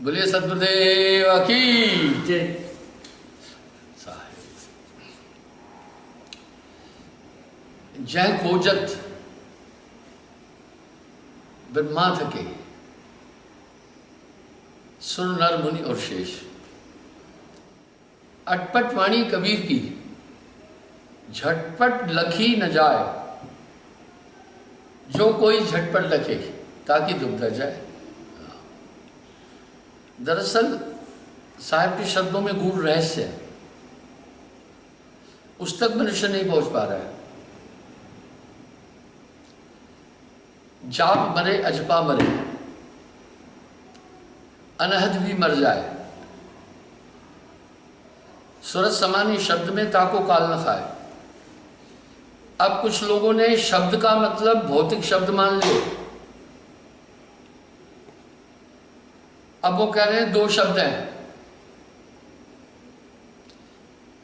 बोलिए सतगुरुदेव की जय। जय खोजत ब्रह्मा थके, सुर नर मुनि और शेष। अटपट वाणी कबीर की, झटपट लखी न जाए, जो कोई झटपट लखे ताकि दुबदा जाए। दरअसल साहिब के शब्दों में गूढ़ रहस्य है, उस तक मनुष्य नहीं पहुंच पा रहा है। जाप मरे अजपा मरे, अनहद भी मर जाए, सूरज समानी शब्द में ताको काल न खाए। अब कुछ लोगों ने शब्द का मतलब भौतिक शब्द मान लिए। अब वो कह रहे हैं दो शब्द हैं,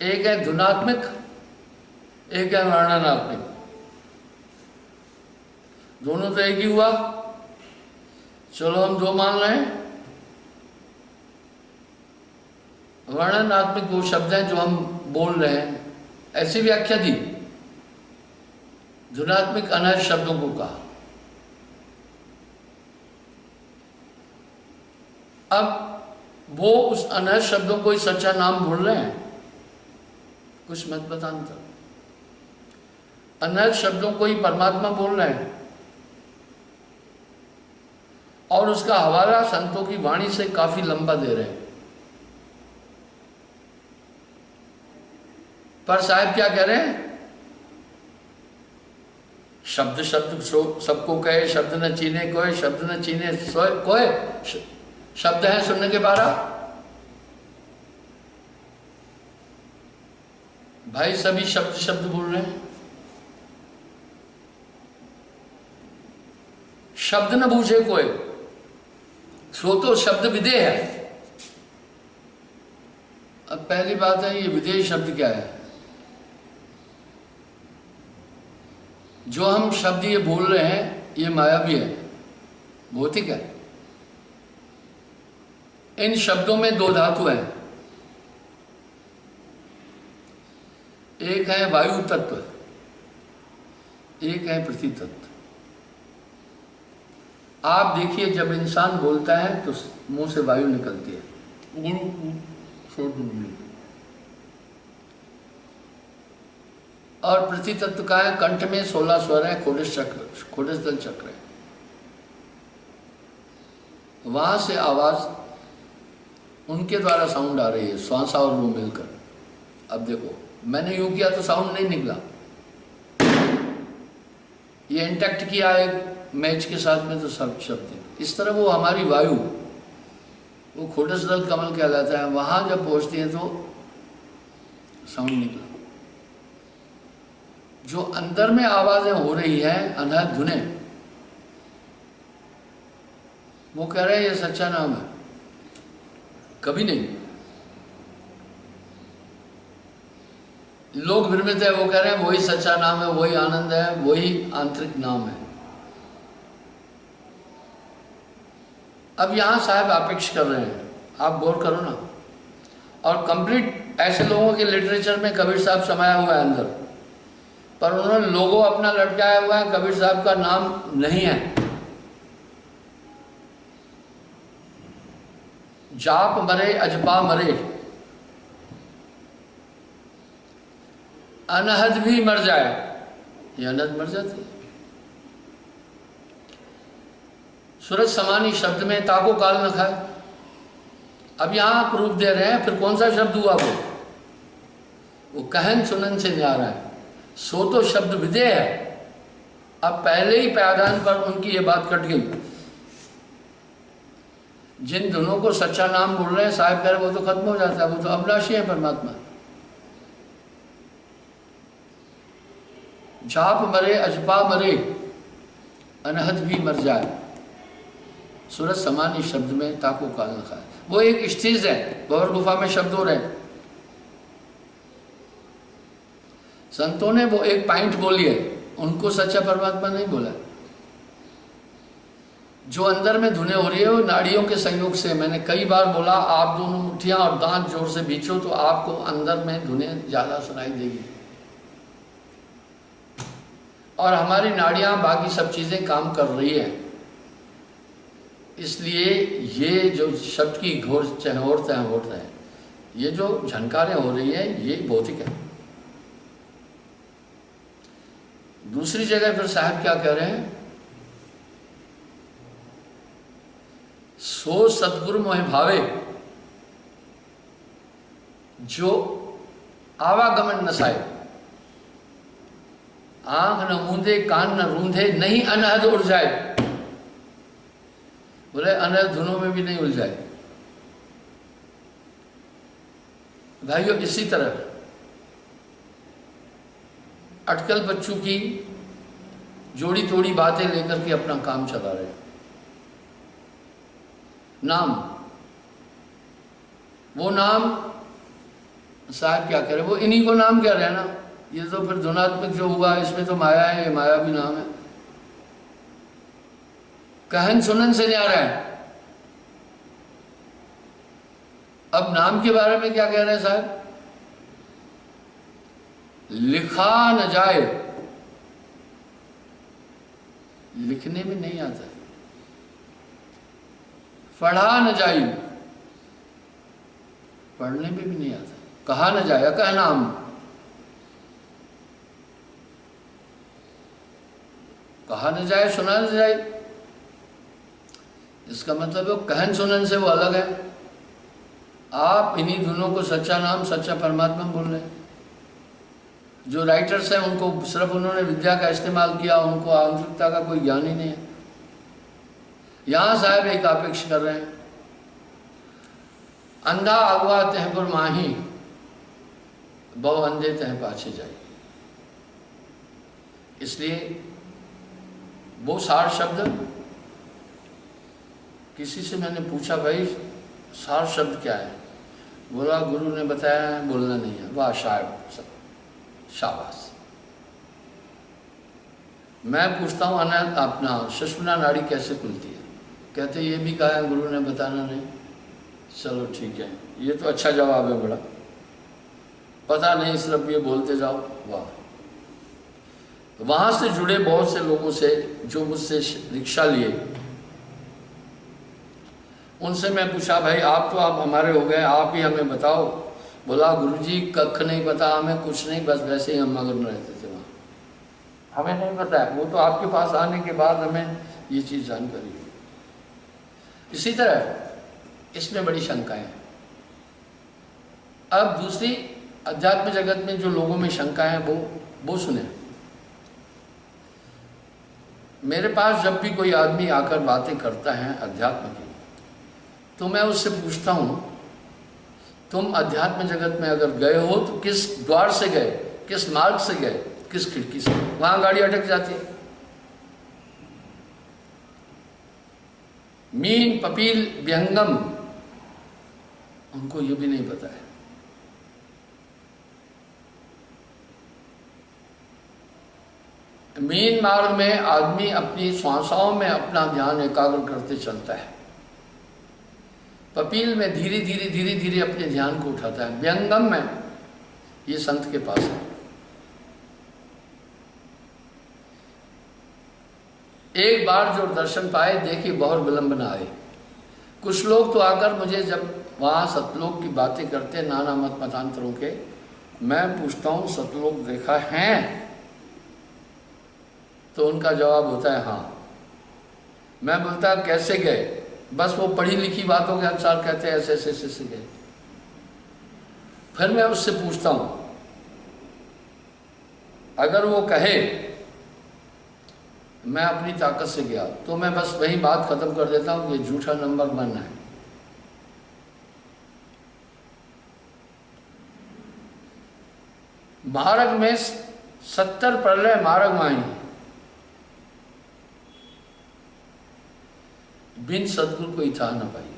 एक है धुनात्मक, एक है वर्णनात्मक। दोनों तो एक ही हुआ, चलो हम दो मान रहे हैं। वर्णनात्मक वो शब्द हैं जो हम बोल रहे हैं, ऐसी व्याख्या दी। धुनात्मक अनर्थ शब्दों को कहा। अब वो उस अनर्थ शब्दों को ही सच्चा नाम बोल रहे हैं, कुछ मत बतांतर। अनर्थ शब्दों को ही परमात्मा बोल रहे हैं और उसका हवाला संतों की वाणी से काफी लंबा दे रहे हैं। पर साहब क्या कह रहे हैं? शब्द शब्द सबको कहे, शब्द न चीने कोय, शब्द न चीने कोय। शब्द है सुनने के 12। भाई सभी शब्द शब्द बोल रहे हैं। शब्द न बूझे कोई, सो तो शब्द विदेह है। अब पहली बात है, ये विदेह शब्द क्या है? जो हम शब्द ये बोल रहे हैं ये मायावी है, भौतिक है। इन शब्दों में दो धातु हैं, एक है वायु तत्व, एक है पृथ्वी तत्व। आप देखिए जब इंसान बोलता है तो मुंह से वायु निकलती है, और पृथ्वी तत्व का है कंठ में 16 स्वर है, खोडस्थल चक्र है। वहां से आवाज उनके द्वारा साउंड आ रही है, श्वासा और वो मिलकर। अब देखो मैंने यूं किया तो साउंड नहीं निकला, ये इंटैक्ट किया एक मैच के साथ में तो सब शब्द। इस तरह वो हमारी वायु, वो खोडस्थल कमल कहलाता है, वहां जब पहुंचती है तो साउंड निकला। जो अंदर में आवाजें हो रही हैं, अनहद धुने, वो कह रहे हैं ये सच्चा नाम है। कभी नहीं। लोग भ्रमित है, वो कह रहे हैं वही सच्चा नाम है, वही आनंद है, वही आंतरिक नाम है। अब यहां साहब अपेक्ष कर रहे हैं, आप गौर करो ना। और कंप्लीट ऐसे लोगों के लिटरेचर में कबीर साहब समाया हुआ है अंदर, पर उन्होंने लोगो अपना लटकाया हुआ है, कबीर साहब का नाम नहीं है। जाप मरे अजपा मरे, अनहद भी मर जाए। ये अनहद मर जाती है। सूरज समानी शब्द में ताको काल न खाए। अब यहां प्रूफ दे रहे हैं, फिर कौन सा शब्द हुआ वो कहन सुनन से न्यारा है, सो तो शब्द विदेह है। अब पहले ही पायदान पर उनकी ये बात कट गई। जिन दोनों को सच्चा नाम बोल रहे हैं साहब कह रहे वो तो खत्म हो जाता है, वो तो अविनाशी है परमात्मा। जाप मरे अजपा मरे, अनहद भी मर जाए, सूरज समानी शब्द में ताको काल न खाए। वो एक स्टेज है, भंवर गुफा में शब्द हो रहे हैं। संतों ने वो एक पॉइंट बोली है, उनको सच्चा परमात्मा नहीं बोला। जो अंदर में धुने हो रही है वो नाड़ियों के संयोग से। मैंने कई बार बोला, आप दोनों मुट्ठियां और दांत जोर से बीचो तो आपको अंदर में धुने ज़्यादा सुनाई देगी। और हमारी नाड़ियां बाकी सब चीज़ें काम कर रही हैं। इसलिए ये जो शब्द की घोर चहोरते हैं, ये जो झनकारें हो रही है, ये भौतिक है। दूसरी जगह फिर साहब क्या कह रहे हैं, सो सतगुरु मोहि भावे, जो आवागमन नसाए, आंख न मूंदे कान न रूंधे, नहीं अनहद उड़ जाए। बोले अनहद धुनों में भी नहीं उलझाए। भाइयों, इसी तरह अटकल बच्चों की जोड़ी तोड़ी बातें लेकर के अपना काम चला रहे। नाम, वो नाम साहब क्या कह रहे, वो इन्हीं को नाम कह रहे हैं ना। ये तो फिर धुनात्मक जो हुआ इसमें तो माया है, ये माया भी नाम है। कहन सुनन से नहीं आ रहा है। अब नाम के बारे में क्या कह रहे हैं साहब, लिखा न जाए, लिखने में नहीं आता, पढ़ा न जाए, पढ़ने में भी नहीं आता, कहा न जाए, कह नाम, कहा न जाए, सुना न जाए। इसका मतलब है कहन सुनन से वो अलग है। आप इन्हीं धुनों को सच्चा नाम, सच्चा परमात्मा बोल रहे हैं। जो राइटर्स हैं उनको सिर्फ उन्होंने विद्या का इस्तेमाल किया, उनको आंतरिकता का कोई ज्ञान ही नहीं है। यहां साहब एक अपेक्ष कर रहे हैं, अंधा अगवा तह पर माही, बहु अंधे तह पाछे जाए। इसलिए वो सार शब्द, किसी से मैंने पूछा भाई सार शब्द क्या है, बोला गुरु ने बताया है, बोलना नहीं है। वाह शायद, शाबाश। मैं पूछता हूँ अनंत अपना सुषुम्ना नाड़ी कैसे खुलती है, कहते ये भी कहा है गुरु ने, बताना नहीं। चलो ठीक है, ये तो अच्छा जवाब है, बड़ा पता नहीं, सिर्फ ये बोलते जाओ। वाह। वहां से जुड़े बहुत से लोगों से जो मुझसे दीक्षा लिए, उनसे मैं पूछा भाई आप तो आप हमारे हो गए, आप ही हमें बताओ। बोला गुरुजी कख नहीं पता हमें, कुछ नहीं, बस वैसे ही हम मगन रहते थे वहाँ, हमें नहीं पता है। वो तो आपके पास आने के बाद हमें ये चीज़ जानकारी हुई। इसी तरह इसमें बड़ी शंकाएं हैं। अब दूसरी अध्यात्म जगत में जो लोगों में शंकाएं हैं वो सुने। मेरे पास जब भी कोई आदमी आकर बातें करता है अध्यात्म की, तो मैं उससे पूछता हूँ तुम अध्यात्म जगत में अगर गए हो तो किस द्वार से गए, किस मार्ग से गए, किस खिड़की से। वहां गाड़ी अटक जाती है। मीन पपील व्यंगम, उनको ये भी नहीं पता है। मीन मार्ग में आदमी अपनी श्वासों में अपना ध्यान एकाग्र करते चलता है। पपील में धीरे धीरे धीरे धीरे अपने ध्यान को उठाता है। व्यंगम में ये संत के पास है। एक बार जो दर्शन पाए देखे बहुत विलंब न आए। कुछ लोग तो आकर मुझे जब वहाँ सतलोक की बातें करते नाना मत मतांतरों के, मैं पूछता हूँ सतलोक देखा है, तो उनका जवाब होता है हाँ। मैं बोलता कैसे गए, बस वो पढ़ी लिखी बातों के अनुसार कहते हैं ऐसे ऐसे ऐसे गए। फिर मैं उससे पूछता हूँ, अगर वो कहे मैं अपनी ताकत से गया, तो मैं बस वही बात खत्म कर देता हूँ, ये झूठा नंबर 1 है। मार्ग में 70 प्रलय मार्ग माही, बिन सदगुरु कोई था न पाई।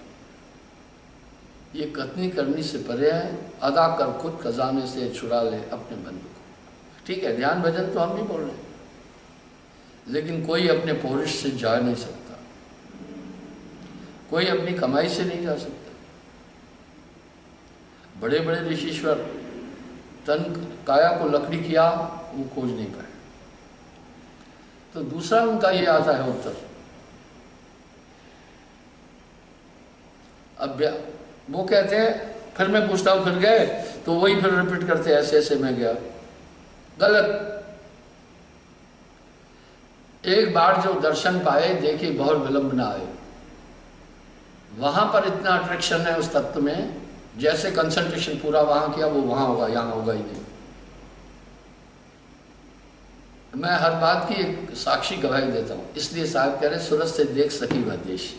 ये कथनी करनी से परे है, अदा कर खुद खजाने से छुड़ा ले अपने बंधु को। ठीक है, ध्यान भजन तो हम भी बोल रहे हैं, लेकिन कोई अपने पौरुष से जा नहीं सकता। कोई अपनी कमाई से नहीं जा सकता। बड़े बड़े ऋषीश्वर तन काया को लकड़ी किया, वो खोज नहीं पाए। तो दूसरा उनका ये आता है उत्तर। अब वो कहते हैं, फिर मैं पूछता हूँ फिर गए, तो वही फिर रिपीट करते ऐसे ऐसे मैं गया। गलत। एक बार जो दर्शन पाए, देखे बहुत विलंब ना आए। वहां पर इतना अट्रैक्शन है उस तत्व में, जैसे कंसंट्रेशन पूरा वहां किया वो वहां होगा, यहां होगा ही नहीं। मैं हर बात की एक साक्षी गवाही देता हूं, इसलिए साहब कह रहे सूरत से देख सकी वह देश।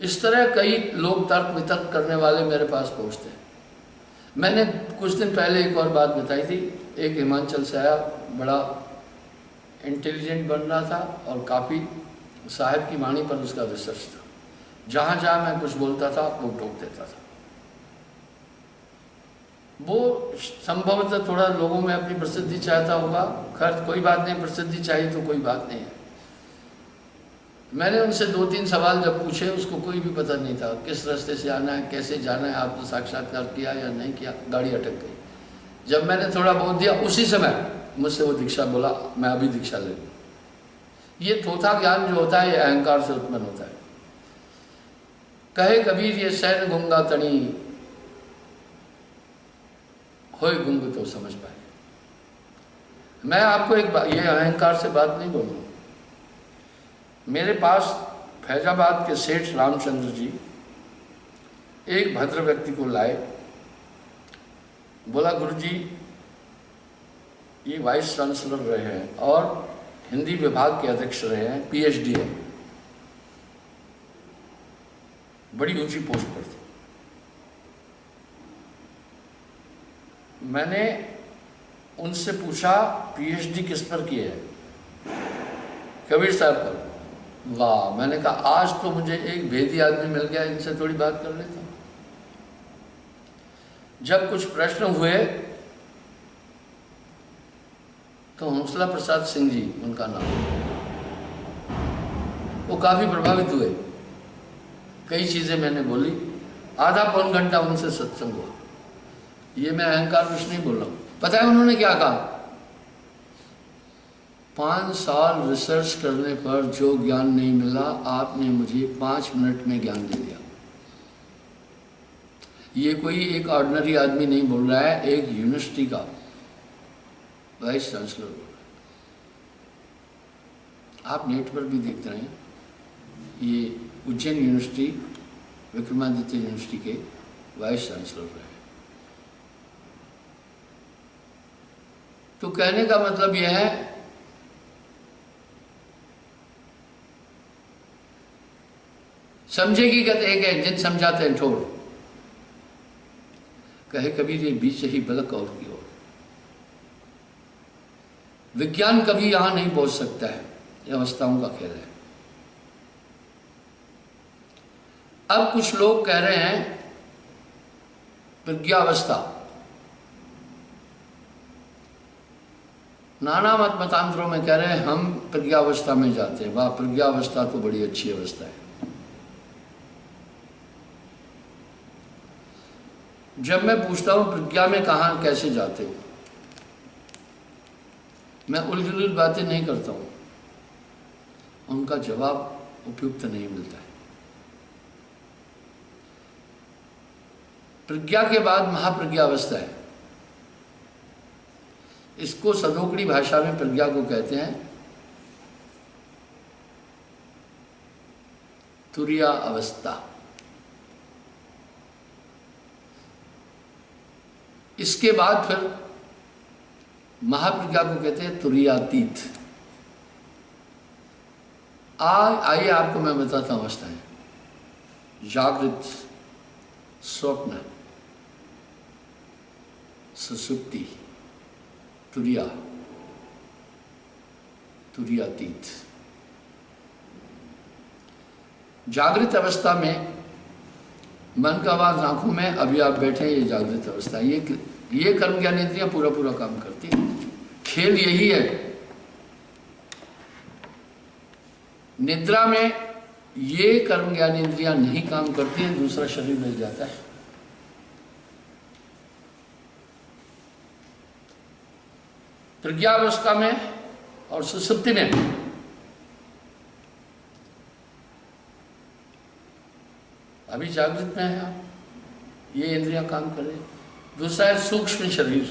इस तरह कई लोग तर्क वितर्क करने वाले मेरे पास पहुंचते हैं। मैंने कुछ दिन पहले एक और बात बताई थी। एक हिमाचल से आया, बड़ा इंटेलिजेंट बन रहा था और काफ़ी साहब की वाणी पर उसका रिसर्च था। जहाँ जहाँ मैं कुछ बोलता था वो टोक देता था। वो संभवतः थोड़ा लोगों में अपनी प्रसिद्धि चाहता होगा। खैर कोई बात नहीं, प्रसिद्धि चाहिए तो कोई बात नहीं है। मैंने उनसे 2-3 सवाल जब पूछे, उसको कोई भी पता नहीं था किस रास्ते से आना है, कैसे जाना है, आपने साक्षात्कार किया या नहीं किया। गाड़ी अटक गई। जब मैंने थोड़ा बहुत दिया, उसी समय मुझसे वो दीक्षा बोला, मैं अभी दीक्षा ले लूँ। ये थोथा ज्ञान जो होता है, ये अहंकार से उत्पन्न होता है। कहे कबीर ये सैन गुंगा तणी, होए गुंग तो समझ पाए। मैं आपको एक बात, ये अहंकार से बात नहीं बोल रहा हूँ। मेरे पास फैजाबाद के सेठ रामचंद्र जी एक भद्र व्यक्ति को लाए। बोला गुरुजी ये वाइस चांसलर रहे हैं और हिंदी विभाग के अध्यक्ष रहे हैं, पीएचडी है, बड़ी ऊंची पोस्ट पर थी। मैंने उनसे पूछा पीएचडी किस पर किए है? कबीर साहब पर। वाह, मैंने कहा आज तो मुझे एक भेदी आदमी मिल गया, इनसे थोड़ी बात कर लेता हूं। जब कुछ प्रश्न हुए तो हंसला प्रसाद सिंह जी उनका नाम, वो काफी प्रभावित हुए। कई चीजें मैंने बोली, आधा पौन घंटा उनसे सत्संग हुआ। ये मैं अहंकार कुछ नहीं बोल रहा हूं। पता है उन्होंने क्या कहा? 5 साल रिसर्च करने पर जो ज्ञान नहीं मिला, आपने मुझे 5 मिनट में ज्ञान दे दिया। ये कोई एक ऑर्डिनरी आदमी नहीं बोल रहा है, एक यूनिवर्सिटी का वाइस चांसलर बोल रहा है। आप नेट पर भी देखते रहे, ये उज्जैन यूनिवर्सिटी, विक्रमादित्य यूनिवर्सिटी के वाइस चांसलर रहे। तो कहने का मतलब यह है, समझेगी कहते एक है, जिन समझाते हैं ठोर। कहे कबीर ये बीच ही बलक और की ओर। विज्ञान कभी यहां नहीं पहुंच सकता है, ये अवस्थाओं का खेल है। अब कुछ लोग कह रहे हैं प्रज्ञावस्था, नाना मतांतरों में कह रहे हैं हम प्रज्ञावस्था में जाते हैं। वाह, प्रज्ञावस्था तो बड़ी अच्छी अवस्था है। जब मैं पूछता हूं प्रज्ञा में कहां कैसे जाते हो, मैं उलझुल बातें नहीं करता हूं, उनका जवाब उपयुक्त नहीं मिलता है। प्रज्ञा के बाद महाप्रज्ञावस्था है। इसको सदोकड़ी भाषा में प्रज्ञा को कहते हैं तुरिया अवस्था। इसके बाद फिर महाप्रज्ञा को कहते हैं तुरियातीत। आइए आपको मैं बताता हूं अवस्थाएं। जागृत, स्वप्न, सुसुप्ति, तुरिया, तुरियातीत। जागृत अवस्था में मन का आवाज आंखों में, अभी आप बैठे ये जागृत अवस्था। ये कर्म ज्ञानेंद्रियां पूरा काम करती है। खेल यही है निद्रा में ये कर्म ज्ञान इंद्रियां नहीं काम करती हैं, दूसरा शरीर मिल जाता है। प्रज्ञावस्था में और सुषुप्ति में अभी जागृत में है आप, ये इंद्रियां काम कर रही। दूसरा है सूक्ष्म शरीर।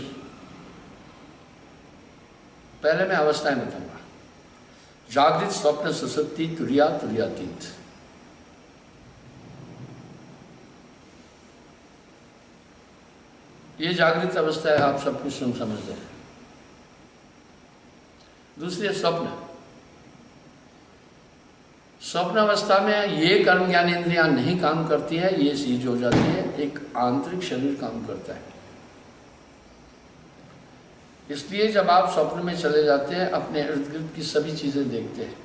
पहले मैं अवस्थाएं बताऊंगा, जागृत, स्वप्न, सुषुप्ति, तुरिया, तुरियातीत। ये जागृत अवस्था है, आप सब कुछ समझते हैं। दूसरी है स्वप्न। स्वप्न अवस्था में ये कर्म ज्ञान इंद्रियां नहीं काम करती है, ये चीज हो जाती है, एक आंतरिक शरीर काम करता है। इसलिए जब आप स्वप्न में चले जाते हैं, अपने इर्द गिर्द की सभी चीजें देखते हैं,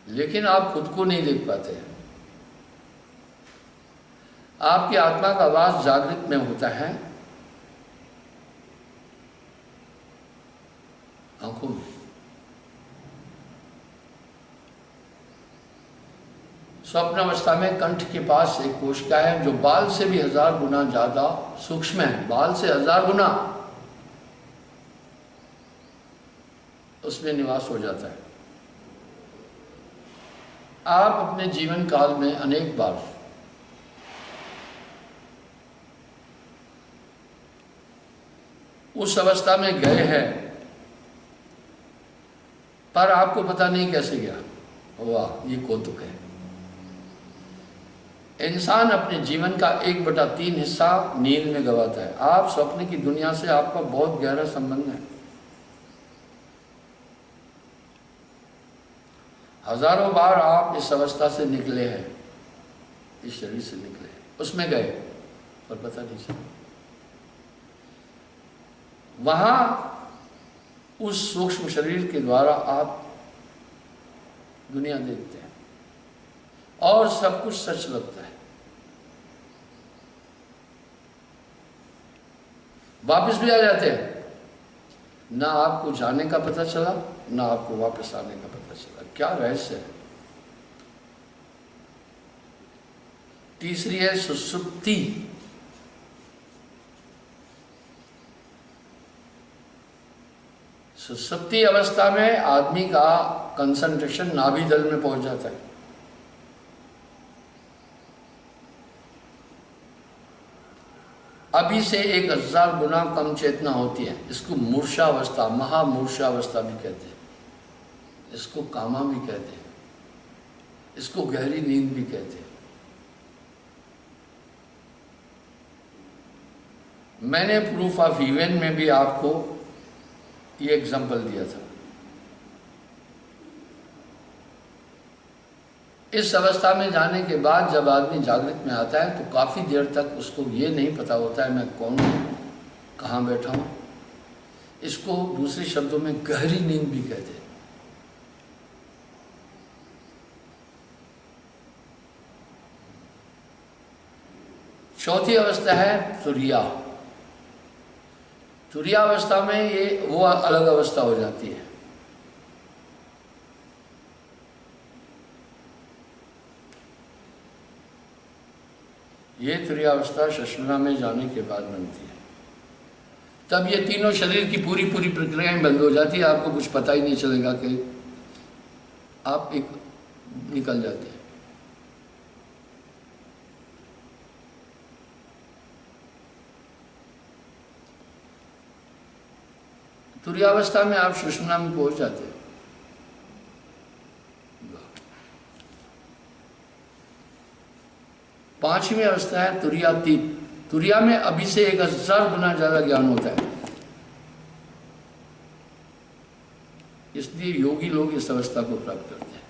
लेकिन आप खुद को नहीं देख पाते। आपकी आत्मा का वास जागृत में होता है, आंखों में। स्वप्न अवस्था में कंठ के पास एक कोशिका है जो बाल से भी 1000 गुना ज्यादा सूक्ष्म है, बाल से 1000 गुना उसमें निवास हो जाता है। आप अपने जीवन काल में अनेक बार उस अवस्था में गए हैं, पर आपको पता नहीं कैसे गया। वाह, ये कौतुक है। इंसान अपने जीवन का 1/3 हिस्सा नींद में गवाता है। आप स्वप्न की दुनिया से आपका बहुत गहरा संबंध है। हजारों बार आप इस अवस्था से निकले हैं, इस शरीर से निकले, उसमें गए और पता नहीं चला। वहां उस सूक्ष्म शरीर के द्वारा आप दुनिया देखते हैं और सब कुछ सच लगता है। वापस भी आ जाते हैं, ना आपको जाने का पता चला, ना आपको वापस आने का पता चला। क्या रहस्य है। तीसरी है सुषुप्ति। सुषुप्ति अवस्था में आदमी का कंसंट्रेशन नाभि दल में पहुंच जाता है। अभी से 1000 गुना कम चेतना होती है। इसको मूर्छावस्था, महामूर्छावस्था भी कहते हैं, इसको कामा भी कहते हैं, इसको गहरी नींद भी कहते हैं। मैंने प्रूफ ऑफ इवेंट में भी आपको ये एग्जाम्पल दिया था। इस अवस्था में जाने के बाद जब आदमी जागृत में आता है तो काफी देर तक उसको ये नहीं पता होता है मैं कौन हूं, कहां बैठा हूं। इसको दूसरे शब्दों में गहरी नींद भी कहते हैं। चौथी अवस्था है तुरिया। तुरिया अवस्था में ये वो अलग अवस्था हो जाती है। ये तुरिया अवस्था सुषुम्ना में जाने के बाद बनती है। तब ये तीनों शरीर की पूरी प्रक्रियाएं बंद हो जाती है। आपको कुछ पता ही नहीं चलेगा कि आप एक निकल जाते हैं। तुरियावस्था में आप सुषुम्ना में पहुंच जाते हैं। पांचवी अवस्था है तुरियातीत। तुरिया में अभी से 1000 गुना ज्यादा ज्ञान होता है। इसलिए योगी लोग इस अवस्था को प्राप्त करते हैं।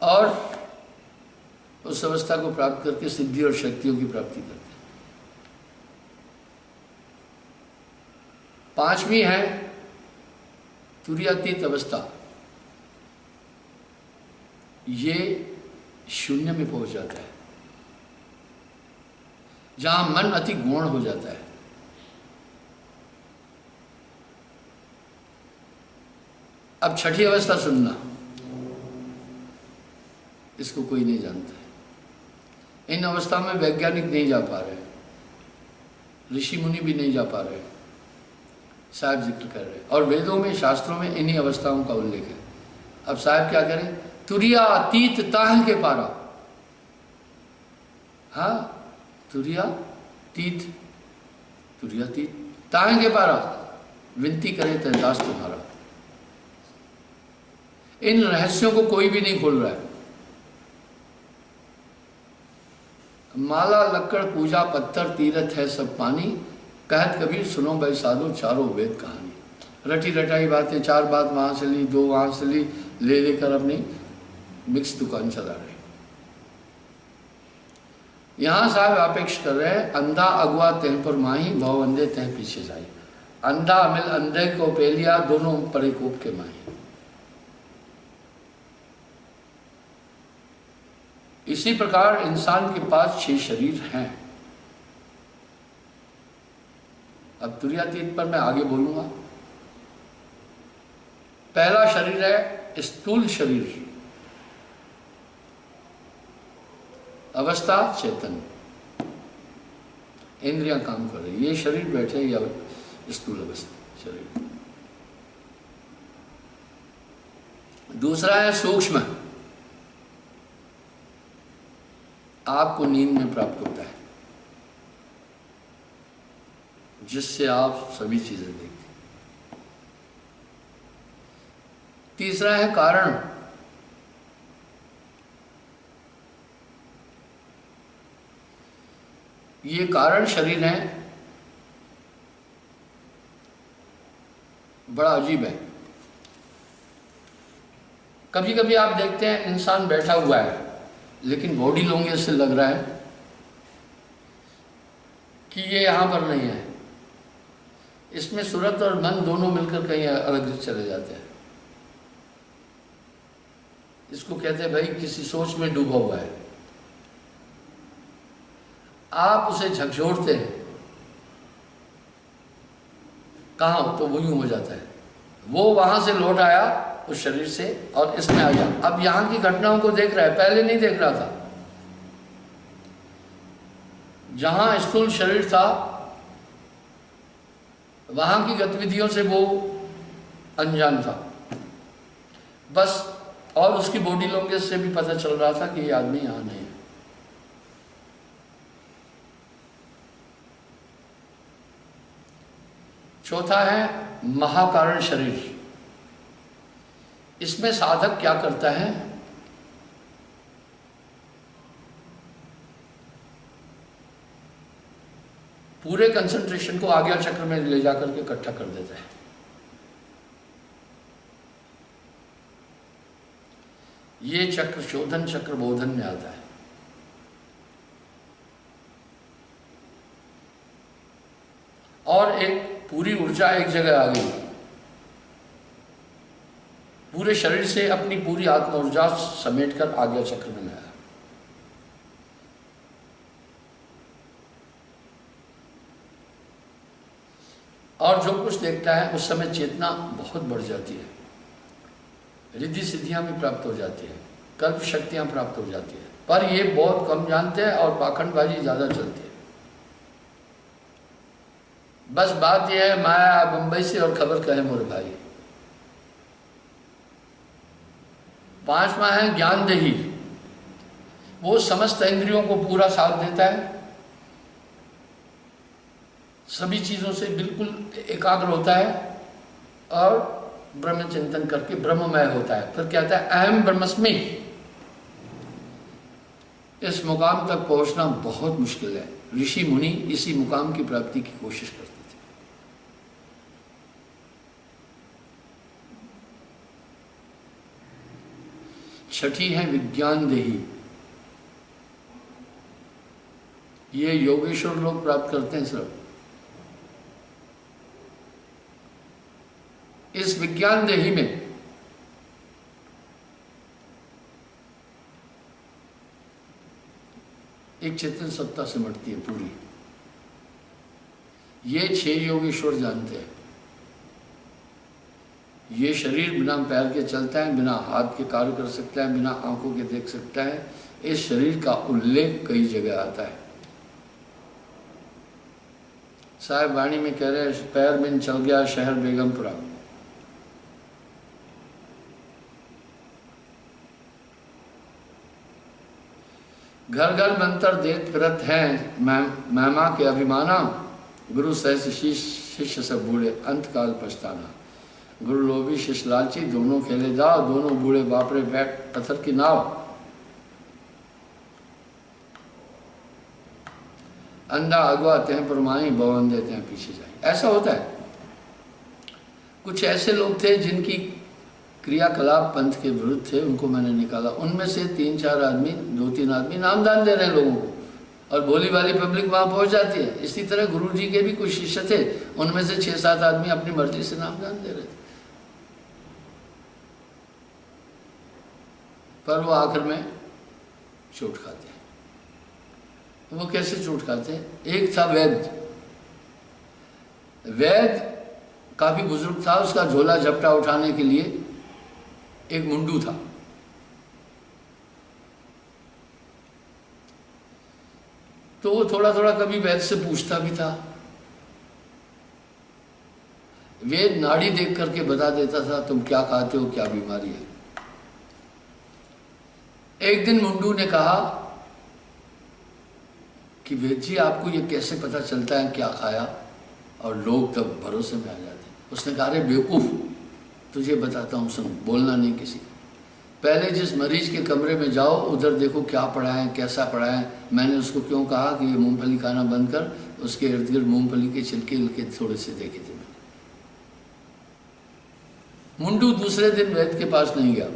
और उस अवस्था को प्राप्त करके सिद्धि और शक्तियों की प्राप्ति करते हैं। पांचवी है तुरियातीत अवस्था। ये शून्य में पहुंच जाता है, जहां मन अति गौण हो जाता है। अब छठी अवस्था सुनना, इसको कोई नहीं जानता है। इन अवस्था में वैज्ञानिक नहीं जा पा रहे, ऋषि मुनि भी नहीं जा पा रहे, साहब जिक्र कर रहे, और वेदों में शास्त्रों में इन्हीं अवस्थाओं का उल्लेख है। अब साहब क्या करें? तुरिया अतीत ताह के पारा, हाँ तुरिया तीत, तुरिया तीत ताह के पारा, विनती करे तहदास तुम्हारा। इन रहस्यों को कोई भी नहीं खोल रहा है। माला लक्कड़ पूजा पत्थर तीर्थ है सब पानी, कहत कबीर सुनो भाई साधु चारों वेद कहानी। रटी रटाई बातें, चार बात वहां से ली, दो वहां से ली, ले लेकर अपनी मिक्स दुकान चला रहे। यहां साहब अपेक्ष कर रहे हैं, अंधा अगुआ तह पर माही, भाव अंधे तह पीछे जाई। अंधा मिल अंधे को पेलिया, दोनों परिकोप के माही। इसी प्रकार इंसान के पास 6 शरीर हैं। अब तुर्यातीत पर मैं आगे बोलूंगा। पहला शरीर है स्थूल शरीर, अवस्था चेतन, इंद्रियां काम कर रही, ये शरीर बैठे या स्थूल अवस्था शरीर। दूसरा है सूक्ष्म, आपको नींद में प्राप्त होता है, जिससे आप सभी चीजें देखते हैं। तीसरा है कारण, ये कारण शरीर है, बड़ा अजीब है। कभी कभी आप देखते हैं इंसान बैठा हुआ है, लेकिन बॉडी लैंग्वेज से लग रहा है कि ये यहां पर नहीं है। इसमें सूरत और मन दोनों मिलकर कहीं अलग चले जाते हैं। इसको कहते हैं भाई किसी सोच में डूबा हुआ है। आप उसे झकझोरते हैं, कहाँ, तो वो यूं हो जाता है। वो वहां से लौट आया उस शरीर से और इसमें आ गया। अब यहां की घटनाओं को देख रहा है, पहले नहीं देख रहा था। जहां स्थूल शरीर था वहां की गतिविधियों से वो अनजान था बस, और उसकी बॉडी लैंग्वेज से भी पता चल रहा था कि ये आदमी यहां नहीं है। चौथा है महाकारण शरीर। इसमें साधक क्या करता है? पूरे कंसंट्रेशन को आज्ञा चक्र में ले जाकर के इकट्ठा कर देता है। ये चक्र शोधन चक्र बोधन में आता है। और एक पूरी ऊर्जा एक जगह आ गई, पूरे शरीर से अपनी पूरी आत्म ऊर्जा समेटकर आज्ञा चक्र में आया। और जो कुछ देखता है उस समय चेतना बहुत बढ़ जाती है, रिद्धि सिद्धियां भी प्राप्त हो जाती है, कल्प शक्तियां प्राप्त हो जाती है। पर ये बहुत कम जानते हैं और पाखंडबाजी ज्यादा चलती है। बस बात यह है, माया बंबई से और खबर कहे मोरे भाई। पांचवा है ज्ञानदेही। वो समस्त इंद्रियों को पूरा साथ देता है, सभी चीजों से बिल्कुल एकाग्र होता है और ब्रह्म चिंतन करके ब्रह्ममय होता है। फिर कहता है अहम ब्रह्मस्मि। इस मुकाम तक पहुंचना बहुत मुश्किल है। ऋषि मुनि इसी मुकाम की प्राप्ति की कोशिश करते थे। छठी है विज्ञान देही। ये योगेश्वर लोग प्राप्त करते हैं सिर्फ। इस विज्ञान देही में एक चेतन सत्ता सिमटती है पूरी। ये 6 योगेश्वर जानते हैं। ये शरीर बिना पैर के चलता है, बिना हाथ के कार्य कर सकता है, बिना आंखों के देख सकता है। इस शरीर का उल्लेख कई जगह आता है। साहब वाणी में कह रहे हैं, पैर बिन चल गया शहर बेगमपुरा। घर घर मंत्र देत फिरत हैं महिमा के अभिमाना, गुरु सहस शिष्य सब बूढ़े अंत काल पछताना। गुरु लोभी शिष्य लालची, दोनों खेले दाव, दोनों बूढ़े बापरे बैठ पत्थर की नाव। अंधा अगवा तें परमाई, बवन देते हैं पीछे जाए। ऐसा होता है। कुछ ऐसे लोग थे जिनकी क्रियाकलाप पंथ के विरुद्ध थे, उनको मैंने निकाला। उनमें से 3-4 आदमी, 2-3 आदमी नामदान दे रहे हैं लोगों को, और भोली वाली पब्लिक वहां पहुंच जाती है। इसी तरह गुरु जी के भी कुछ शिष्य थे, उनमें से 6-7 आदमी अपनी मर्जी से नामदान दे रहे थे, पर वो आखिर में चोट खाते हैं। वो कैसे चोट खाते हैं? एक था वैद्य काफी बुजुर्ग था, उसका झोला झपटा उठाने के लिए एक मुंडू था। तो वो थोड़ा थोड़ा कभी वैद्य से पूछता भी था। वैद्य नाड़ी देख करके बता देता था तुम क्या खाते हो, क्या बीमारी है। एक दिन मुंडू ने कहा कि वैद्य जी आपको ये कैसे पता चलता है क्या खाया? और लोग तब भरोसे में आ जाते। उसने कहा, अरे बेवकूफ, तुझे बताता हूँ, सुन, बोलना नहीं किसी को। पहले जिस मरीज के कमरे में जाओ उधर देखो क्या पड़ा है, कैसा पड़ा है। मैंने उसको क्यों कहा कि ये मूंगफली खाना बंद कर, उसके इर्द गिर्द मूंगफली के छिलके थोड़े से देखे थे मैंने। मुंडू दूसरे दिन वैद्य के पास नहीं गया।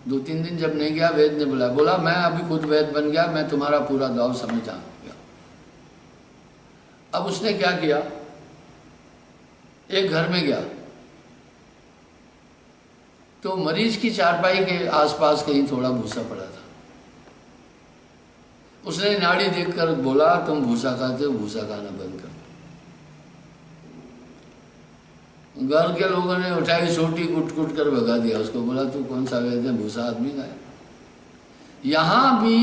2-3 दिन जब नहीं गया, वैद्य ने बोला मैं अभी खुद वैद्य बन गया, मैं तुम्हारा पूरा दाव समझ जान गया। अब उसने क्या किया, एक घर में गया तो मरीज की चारपाई के आसपास कहीं थोड़ा भूसा पड़ा था। उसने नाड़ी देखकर बोला तुम भूसा खाते हो, भूसा खाना बंद कर दो। घर के लोगों ने उठाई सोटी, कुट कुट कर भगा दिया उसको। बोला तू कौन सा वैद्य है, भूसा आदमी का है। यहां भी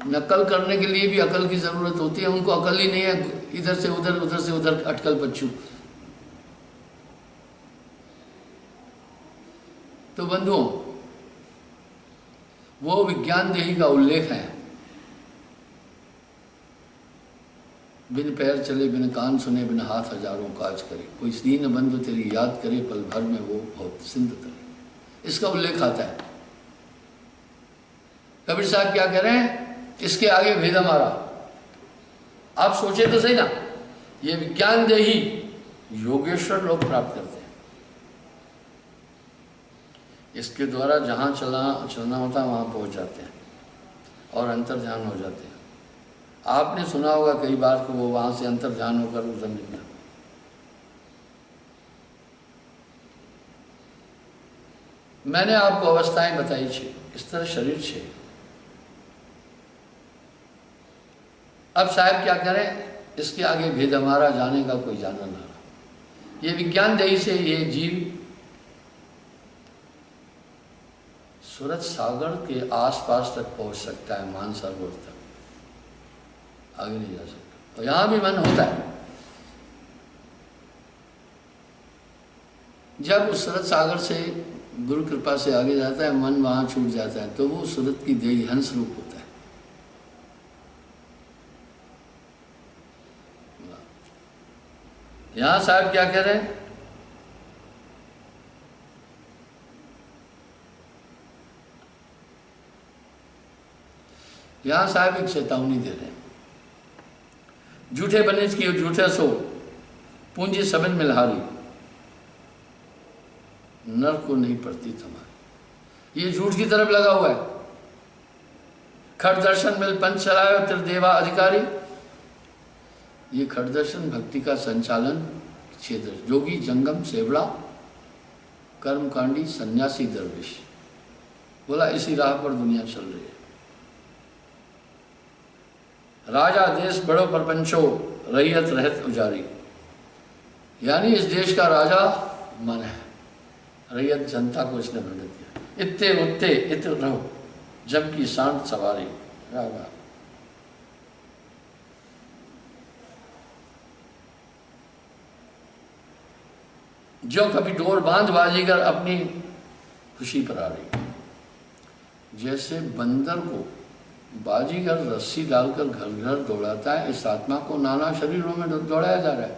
नकल करने के लिए भी अकल की जरूरत होती है। उनको अकल ही नहीं है, इधर से उधर, उधर से उधर अटकल बच्चू। तो बंधुओं, वो विज्ञान देही का उल्लेख है। बिन पैर चले, बिन कान सुने, बिन हाथ हजारों काज करे, कोई दीन बंधु तेरी याद करे, पल भर में वो बहुत सिंध तरे। इसका उल्लेख आता है। कबीर साहब क्या कह रहे हैं, इसके आगे भेद हमारा। आप सोचे तो सही ना, ये विज्ञान देही योगेश्वर लोग प्राप्त करते हैं। इसके द्वारा जहाँ चलना होता है वहाँ पहुँच जाते हैं और अंतर ध्यान हो जाते हैं। आपने सुना होगा कई बार कि वो वहाँ से अंतर ध्यान होकर उधर निकला। मैंने आपको अवस्थाएं बताई छे, इस तरह शरीर छे। अब साहब क्या करें, इसके आगे भेद हमारा, जाने का कोई जाना ना। ये विज्ञान देही से ये जीव सूरत सागर के आसपास तक पहुंच सकता है, मानसरोवर तक, आगे नहीं जा सकता। और यहां भी मन होता है। जब उस सूरत सागर से गुरु कृपा से आगे जाता है, मन वहां छूट जाता है, तो वो सूरत की देही हंस रूप होता है। यहां साहब क्या कह रहे हैं, यहां साहब एक चेतावनी दे रहे हैं। झूठे बनिज की झूठे सो, पूंजी सबन मिलहारी, नर को नहीं पड़ती तुम्हारी। ये झूठ की तरफ लगा हुआ है। खट दर्शन मिल पंच चलायो त्रिदेवा अधिकारी। ये खट दर्शन भक्ति का संचालन क्षेत्र, जोगी जंगम सेवड़ा कर्मकांडी सन्यासी दरवेश, बोला इसी राह पर दुनिया चल रही है। राजा देश बड़ो परपंचो, रैयत रहत उजारी। यानी इस देश का राजा मन है, रैयत जनता को इसने भ्रमित किया। इत्ते उत्ते इत रहो जब की शांत सवारी। जो कभी डोर बांध बाजीगर अपनी खुशी पर आ रही। जैसे बंदर को बाजीगर रस्सी डालकर घर घर दौड़ाता है, इस आत्मा को नाना शरीरों में दौड़ाया जा रहा है।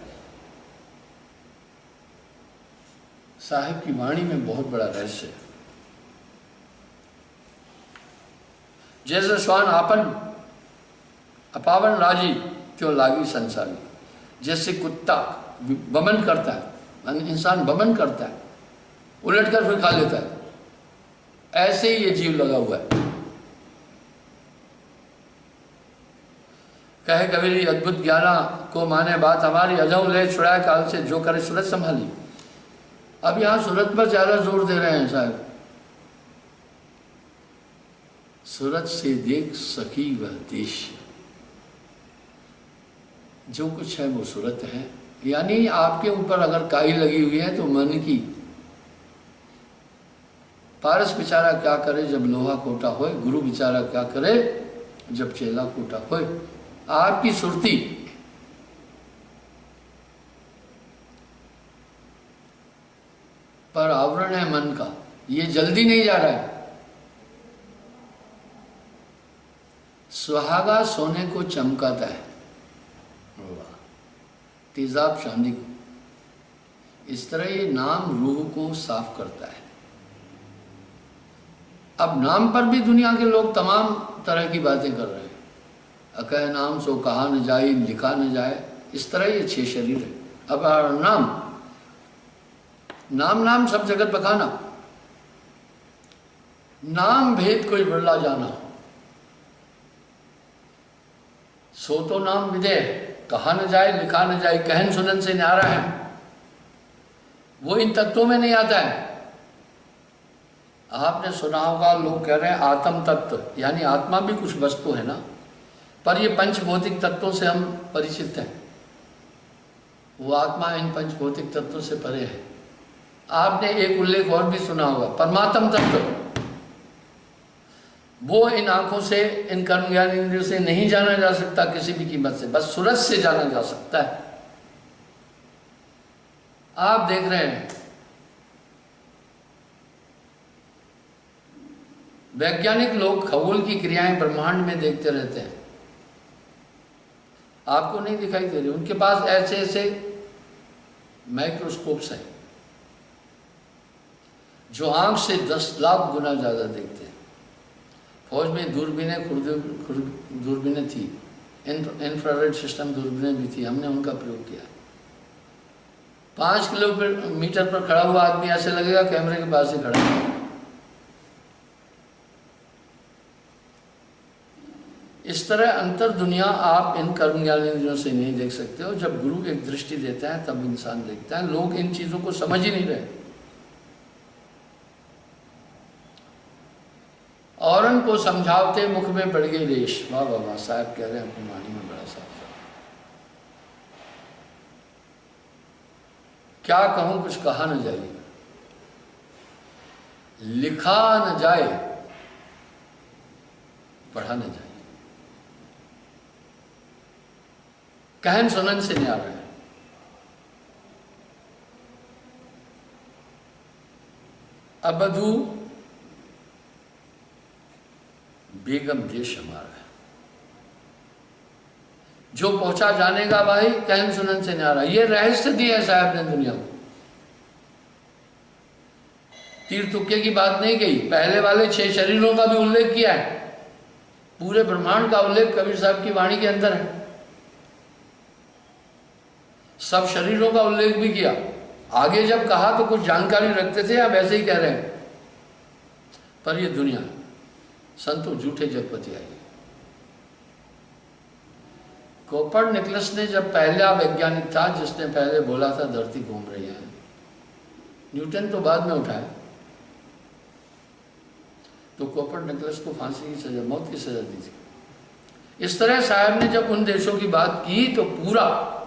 साहिब की वाणी में बहुत बड़ा रहस्य है। जैसे श्वान आपन अपावन राजी क्यों लागी संसारी। जैसे कुत्ता बमन करता है, इंसान बमन करता है, उलट कर फिर खा लेता है, ऐसे ही ये जीव लगा हुआ है। कहे कबीर अद्भुत ज्ञाना को माने बात हमारी, अजौ ले छुड़ाए काल से जो करे सूरत संभाली। अब यहां सूरत पर ज्यादा जोर दे रहे हैं साहब। सूरत से देख सकी वह देश, जो कुछ है वो सूरत है। यानी आपके ऊपर अगर काई लगी हुई है तो मन की। पारस बेचारा क्या करे जब लोहा कोटा होए, गुरु बेचारा क्या करे जब चेला कोटा होए। आपकी सुरती पर आवरण है मन का, ये जल्दी नहीं जा रहा है। सुहागा सोने को चमकाता है, तेजाब चांदी को। इस तरह ये नाम रूह को साफ करता है। अब नाम पर भी दुनिया के लोग तमाम तरह की बातें कर रहे हैं। अकह नाम सो कहा न जाए, लिखा न जाए, इस तरह ये 6 शरीर है। अब नाम नाम नाम सब जगत बखाना, नाम भेद कोई बिरला जाना। सो तो नाम विदे, कहा न जाए लिखा न जाए, कहन सुनन से न्यारा है, वो इन तत्वों में नहीं आता है। आपने सुना होगा लोग कह रहे हैं आत्म तत्व, यानी आत्मा भी कुछ वस्तु है ना, पर ये पंच भौतिक तत्वों से हम परिचित हैं। वो आत्मा इन पंच भौतिक तत्वों से परे है। आपने एक उल्लेख और भी सुना होगा, परमात्म तत्व। वो इन आंखों से, इन कर्म ज्ञान इंद्रियों से नहीं जाना जा सकता किसी भी कीमत से, बस सूरज से जाना जा सकता है। आप देख रहे हैं वैज्ञानिक लोग खगोल की क्रियाएं ब्रह्मांड में देखते रहते हैं, आपको नहीं दिखाई दे रही। उनके पास ऐसे ऐसे माइक्रोस्कोप्स हैं जो आंख से 10 लाख गुना ज्यादा देखते हैं। फौज में दूरबीनें थी, इंफ्रारेड सिस्टम दूरबीनें भी थी, हमने उनका प्रयोग किया। 5 किलोमीटर पर खड़ा हुआ आदमी ऐसे लगेगा कैमरे के पास ही खड़ा है। इस तरह अंतर दुनिया आप इन कर्म ज्ञान इंद्रियों से नहीं देख सकते हो। जब गुरु एक दृष्टि देता है तब इंसान देखता है। लोग इन चीजों को समझ ही नहीं रहे। औरन को समझावते मुख में बढ़ गई रेश। वाह वाह वाह, साहब कह रहे हैं अपनी वाणी में बड़ा साफ। क्या कहूं कुछ कहा न जाए, लिखा न जाए, पढ़ा न जाए, कहन सुनन से न्यारा है। अबधू बेगम देश हमारा है। जो पहुंचा जानेगा भाई कहन सुनन से न्यारा। ये रहस्य दिया है साहब ने दुनिया को। तीर तुक्के की बात नहीं कही। पहले वाले 6 शरीरों का भी उल्लेख किया है। पूरे ब्रह्मांड का उल्लेख कबीर साहब की वाणी के अंदर है। सब शरीरों का उल्लेख भी किया। आगे जब कहा तो कुछ जानकारी रखते थे, अब ऐसे ही कह रहे हैं। पर ये दुनिया संतो झूठे जगपति आई। कोपरनिकस ने जब पहला वैज्ञानिक था जिसने पहले बोला था धरती घूम रही है। न्यूटन तो बाद में उठाया। तो कोपरनिकस को फांसी की सजा, मौत की सजा दी थी। इस तरह साहब ने जब उन देशों की बात की तो पूरा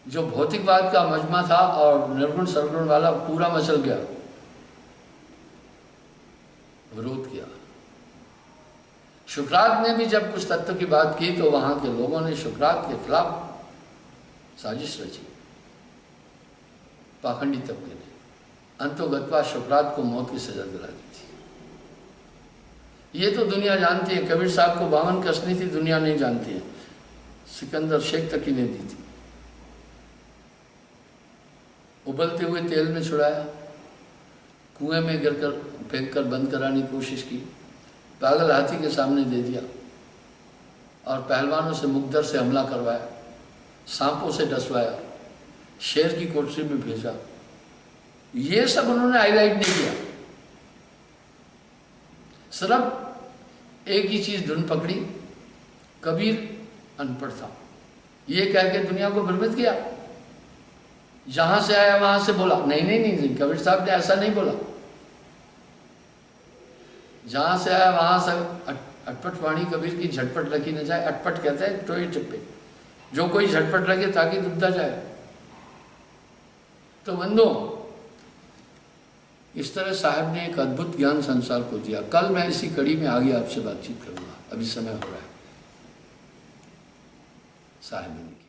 जो भौतिकवाद का मजमा था और निर्गुण सरगुण वाला पूरा मचल गया, विरोध किया। शुक्रात ने भी जब कुछ तत्व की बात की तो वहां के लोगों ने शुक्रात के खिलाफ साजिश रची, पाखंडी तबके ने। अंतोगत्वा शुक्रात को मौत की सजा दिला दी थी। ये तो दुनिया जानती है। कबीर साहब को 52 कसनी थी, दुनिया नहीं जानती है। सिकंदर शेख तकी ने दी थी। उबलते हुए तेल में छुड़ाया, कुएं में गिरकर फेंक कर बंद कराने की कोशिश की, पागल हाथी के सामने दे दिया और पहलवानों से मुकद्दर से हमला करवाया, सांपों से डसवाया, शेर की कोठरी में भेजा। ये सब उन्होंने हाईलाइट नहीं किया। सिर्फ एक ही चीज धुन पकड़ी, कबीर अनपढ़ था, ये कह के दुनिया को भ्रमित किया। जहां से आया वहां से बोला। नहीं नहीं नहीं, कबीर साहब ने ऐसा नहीं बोला। जहां से आया वहां से अटपट वाणी कबीर की झटपट लगी न जाए। अटपट कहते हैं टोए टिप्पे, जो कोई झटपट लगे ताकि दुबदा जाए। तो बंदो, इस तरह साहब ने एक अद्भुत ज्ञान संसार को दिया। कल मैं इसी कड़ी में आगे आपसे बातचीत करूंगा, अभी समय हो रहा है। साहब ने